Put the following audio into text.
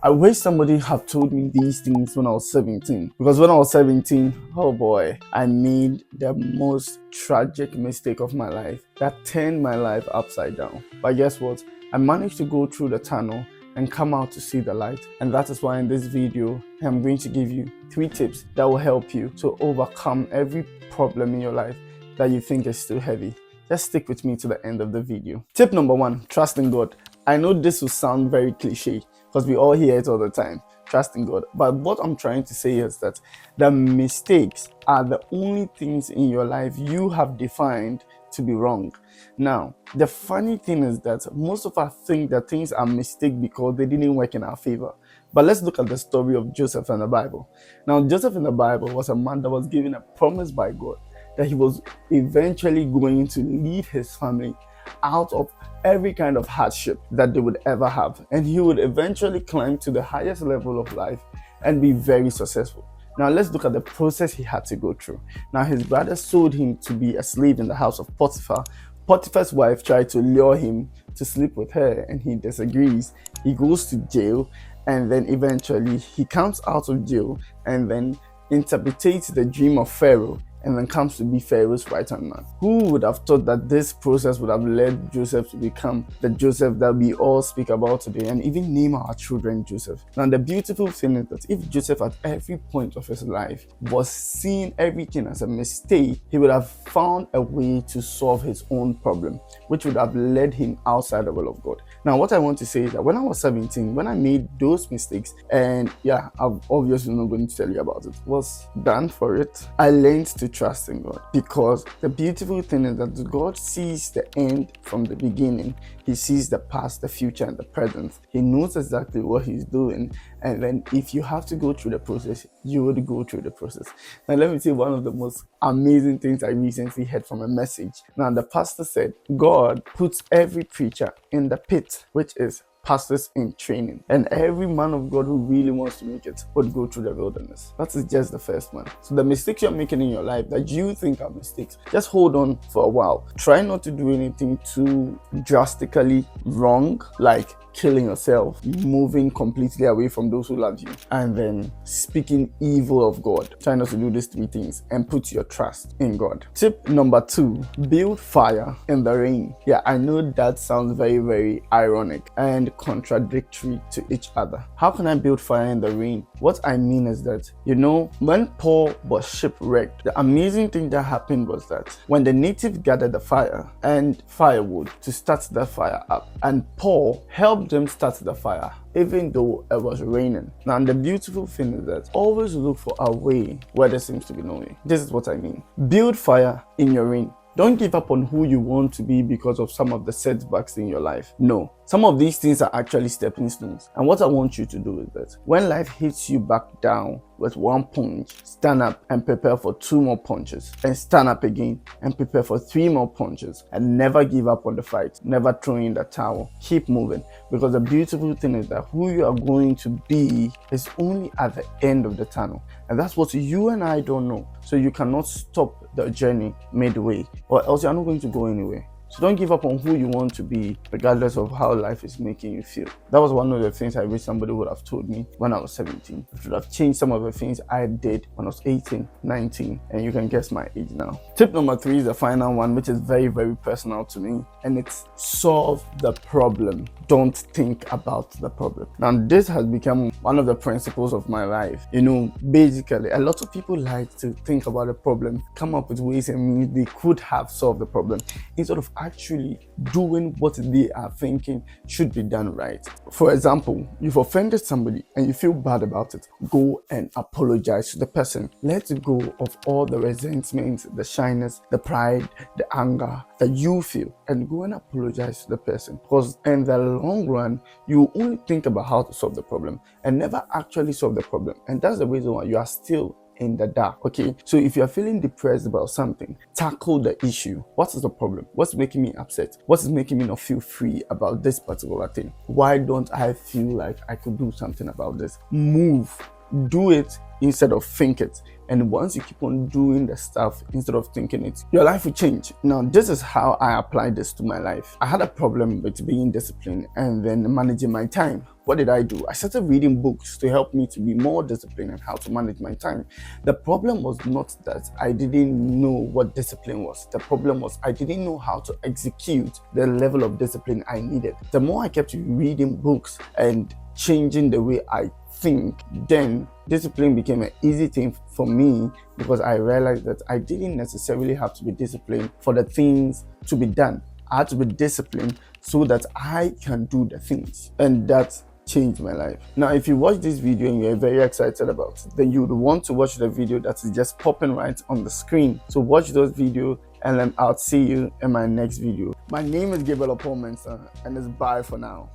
I wish somebody had told me these things when I was 17. Because when I was 17, oh boy, I made the most tragic mistake of my life that turned my life upside down. But guess what? I managed to go through the tunnel and come out to see the light. And that is why in this video, I'm going to give you 3 tips that will help you to overcome every problem in your life that you think is too heavy. Just stick with me to the end of the video. Tip number 1, trust in God. I know this will sound very cliche because we all hear it all the time, trust in God. But what I'm trying to say is that the mistakes are the only things in your life you have defined to be wrong. Now, the funny thing is that most of us think that things are mistakes because they didn't work in our favor. But let's look at the story of Joseph in the Bible. Now, Joseph in the Bible was a man that was given a promise by God that he was eventually going to lead his family out of every kind of hardship that they would ever have. And he would eventually climb to the highest level of life and be very successful. Now let's look at the process he had to go through. Now his brothers sold him to be a slave in the house of Potiphar. Potiphar's wife tried to lure him to sleep with her and he disagrees. He goes to jail and then eventually he comes out of jail and then interprets the dream of Pharaoh and then comes to be Pharaoh's right-hand man. Who would have thought that this process would have led Joseph to become the Joseph that we all speak about today and even name our children Joseph? Now the beautiful thing is that if Joseph at every point of his life was seeing everything as a mistake, he would have found a way to solve his own problem, which would have led him outside the will of God. Now what I want to say is that when I was 17, when I made those mistakes, and yeah, I'm obviously not going to tell you about it, was done for it, I learned to trust in God, because the beautiful thing is that God sees the end from the beginning. He sees the past, the future, and the present. He knows exactly what he's doing, and then if you have to go through the process, you would go through the process. Now let me tell you one of the most amazing things I recently heard from a message. Now the pastor said God puts every preacher in the pit, which is pastors in training, and every man of God who really wants to make it would go through the wilderness. That is just the first one. So the mistakes you're making in your life that you think are mistakes, just hold on for a while. Try not to do anything too drastically wrong, like killing yourself, moving completely away from those who love you, and then speaking evil of God. Try not to do these 3 things and put your trust in God. Tip number 2, build fire in the rain. Yeah, I know that sounds very, very ironic and contradictory to each other. How can I build fire in the rain? What I mean is that, when Paul was shipwrecked, the amazing thing that happened was that when the natives gathered the fire and firewood to start the fire up, and Paul helped them start the fire even though it was raining. Now the beautiful thing is that always look for a way where there seems to be no way. This is what I mean. Build fire in your rain. Don't give up on who you want to be because of some of the setbacks in your life. No, some of these things are actually stepping stones. And what I want you to do is that when life hits you back down with 1 punch, stand up and prepare for 2 more punches, and stand up again and prepare for 3 more punches, and never give up on the fight, never throw in the towel. Keep moving, because the beautiful thing is that who you are going to be is only at the end of the tunnel, and that's what you and I don't know. So you cannot stop the journey midway, or else you're not going to go anywhere. So don't give up on who you want to be, regardless of how life is making you feel. That was one of the things I wish somebody would have told me when I was 17. It would have changed some of the things I did when I was 18, 19, and you can guess my age now. Tip number 3 is the final one, which is very, very personal to me, and it's solve the problem. Don't think about the problem. Now, this has become one of the principles of my life. Basically, a lot of people like to think about a problem, come up with ways and means they could have solved the problem, instead of actually doing what they are thinking should be done right. For example, you've offended somebody and you feel bad about it. Go and apologize to the person. Let go of all the resentment, the shyness, the pride, the anger that you feel, and go and apologize to the person, because in the long run you only think about how to solve the problem and never actually solve the problem, and that's the reason why you are still in the dark. Okay, so if you're feeling depressed about something, tackle the issue. What is the problem? What's making me upset? What is making me not feel free about this particular thing? Why don't I feel like I could do something about this? Move do it instead of think it. And once you keep on doing the stuff instead of thinking it, your life will change. Now, this is how I apply this to my life. I had a problem with being disciplined and then managing my time. What did I do? I started reading books to help me to be more disciplined and how to manage my time. The problem was not that I didn't know what discipline was. The problem was I didn't know how to execute the level of discipline I needed. The more I kept reading books and changing the way I think, then discipline became an easy thing for me, because I realized that I didn't necessarily have to be disciplined for the things to be done. I had to be disciplined so that I can do the things, and that changed my life. Now, if you watch this video and you're very excited about it, then you would want to watch the video that is just popping right on the screen. So watch those videos, and then I'll see you in my next video. My name is Oppong-Mensah, and it's bye for now.